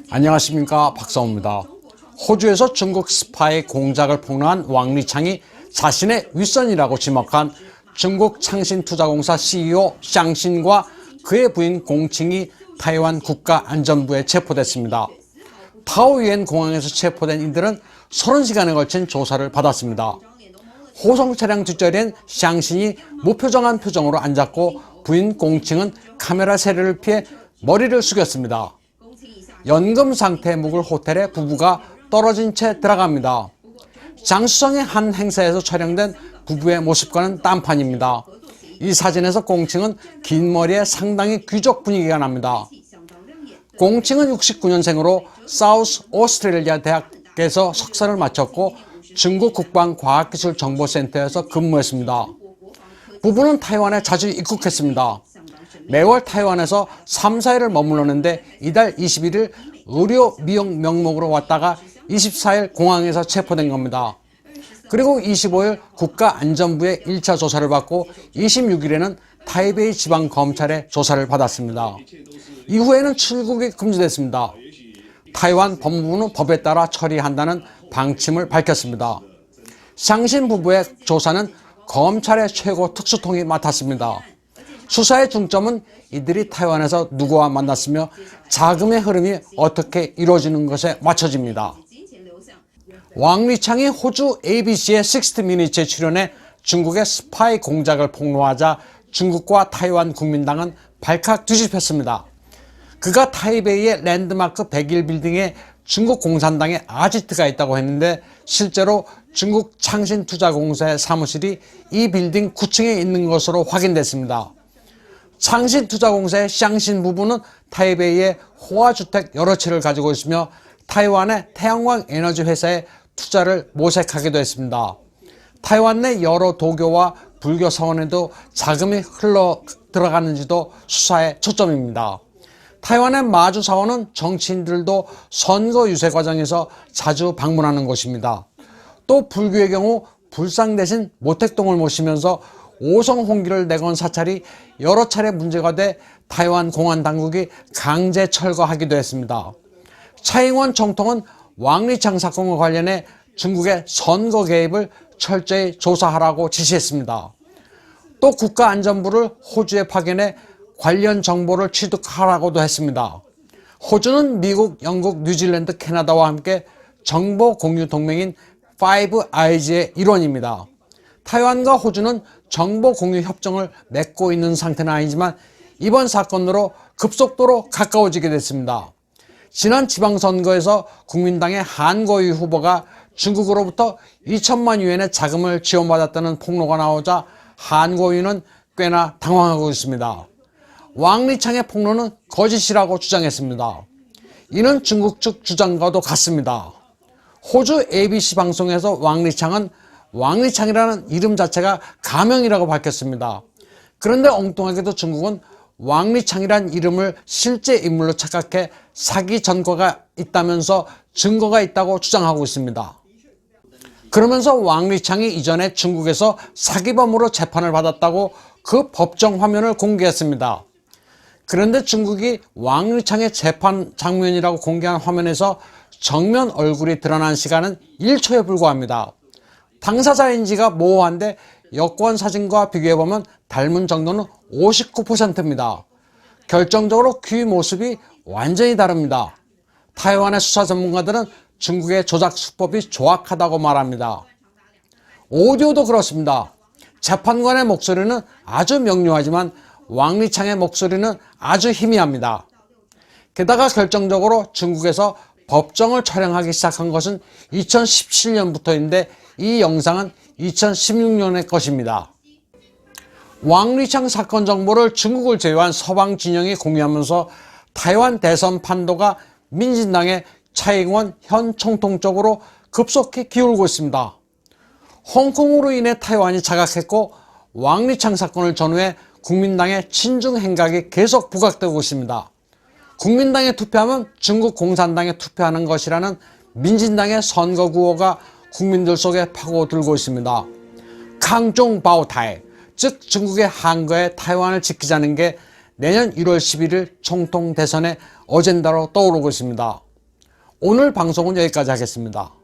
안녕하십니까, 박사호입니다. 호주에서 중국 스파이 공작을 폭로한 왕리창이 자신의 윗선이라고 지목한 중국 창신투자공사 CEO 샹신과 그의 부인 공칭이 타이완 국가안전부에 체포됐습니다. 타오유엔 공항에서 체포된 이들은 30시간에 걸친 조사를 받았습니다. 호송 차량 뒷자리엔 샹신이 무표정한 표정으로 앉았고 부인 공칭은 카메라 세례를 피해 머리를 숙였습니다. 연금 상태에 묵을 호텔에 부부가 떨어진 채 들어갑니다. 장수성의 한 행사에서 촬영된 부부의 모습과는 딴판입니다. 이 사진에서 공칭은 긴 머리에 상당히 귀족 분위기가 납니다. 공칭은 69년생으로 사우스 오스트레일리아 대학에서 석사를 마쳤고 중국 국방과학기술정보센터에서 근무했습니다. 부부는 타이완에 자주 입국했습니다. 매월 타이완에서 3, 4일을 머물렀는데 이달 21일 의료 미용 명목으로 왔다가 24일 공항에서 체포된 겁니다. 그리고 25일 국가안전부의 1차 조사를 받고 26일에는 타이베이 지방검찰의 조사를 받았습니다. 이후에는 출국이 금지됐습니다. 타이완 법무부는 법에 따라 처리한다는 방침을 밝혔습니다. 샹신 부부의 조사는 검찰의 최고 특수통이 맡았습니다. 수사의 중점은 이들이 타이완에서 누구와 만났으며 자금의 흐름이 어떻게 이루어지는 것에 맞춰집니다. 왕리창이 호주 ABC의 60 Minutes에 출연해 중국의 스파이 공작을 폭로하자 중국과 타이완 국민당은 발칵 뒤집혔습니다. 그가 타이베이의 랜드마크 101 빌딩에 중국 공산당의 아지트가 있다고 했는데 실제로 중국 창신투자공사의 사무실이 이 빌딩 9층에 있는 것으로 확인됐습니다. 창신투자공사의 샹신 부부는 타이베이에 호화주택 여러 채를 가지고 있으며 타이완의 태양광 에너지 회사에 투자를 모색하기도 했습니다. 타이완 내 여러 도교와 불교 사원에도 자금이 흘러 들어가는지도 수사의 초점입니다. 타이완의 마주 사원은 정치인들도 선거 유세 과정에서 자주 방문하는 곳입니다. 또 불교의 경우 불상 대신 모택동을 모시면서 오성홍기를 내건 사찰이 여러 차례 문제가 돼 타이완 공안 당국이 강제 철거하기도 했습니다. 차잉원 총통은 왕리창 사건과 관련해 중국의 선거 개입을 철저히 조사하라고 지시했습니다. 또 국가안전부를 호주에 파견해 관련 정보를 취득하라고도 했습니다. 호주는 미국, 영국, 뉴질랜드, 캐나다와 함께 정보 공유 동맹인 파이브 아이즈의 일원입니다. 타이완과 호주는 정보 공유 협정을 맺고 있는 상태는 아니지만 이번 사건으로 급속도로 가까워지게 됐습니다. 지난 지방선거에서 국민당의 한거위 후보가 중국으로부터 2천만 유엔의 자금을 지원받았다는 폭로가 나오자 한거위는 꽤나 당황하고 있습니다. 왕리창의 폭로는 거짓이라고 주장했습니다. 이는 중국 측 주장과도 같습니다. 호주 ABC 방송에서 왕리창은 왕리창이라는 이름 자체가 가명이라고 밝혔습니다. 그런데 엉뚱하게도 중국은 왕리창이란 이름을 실제 인물로 착각해 사기 전과가 있다면서 증거가 있다고 주장하고 있습니다. 그러면서 왕리창이 이전에 중국에서 사기범으로 재판을 받았다고 그 법정 화면을 공개했습니다. 그런데 중국이 왕리창의 재판 장면이라고 공개한 화면에서 정면 얼굴이 드러난 시간은 1초에 불과합니다. 당사자인지가 모호한데 여권 사진과 비교해보면 닮은 정도는 59%입니다. 결정적으로 귀 모습이 완전히 다릅니다. 타이완의 수사 전문가들은 중국의 조작 수법이 조악하다고 말합니다. 오디오도 그렇습니다. 재판관의 목소리는 아주 명료하지만 왕리창의 목소리는 아주 희미합니다. 게다가 결정적으로 중국에서 법정을 촬영하기 시작한 것은 2017년부터인데 이 영상은 2016년의 것입니다. 왕리창 사건 정보를 중국을 제외한 서방 진영이 공유하면서 타이완 대선 판도가 민진당의 차잉원 현 총통 쪽으로 급속히 기울고 있습니다. 홍콩으로 인해 타이완이 자각했고 왕리창 사건을 전후해 국민당의 친중 행각이 계속 부각되고 있습니다. 국민당에 투표하면 중국 공산당에 투표하는 것이라는 민진당의 선거 구호가 국민들 속에 파고들고 있습니다. 강종 바오타이, 즉 중국의 한거에 타이완을 지키자는 게 내년 1월 11일 총통 대선의 어젠다로 떠오르고 있습니다. 오늘 방송은 여기까지 하겠습니다.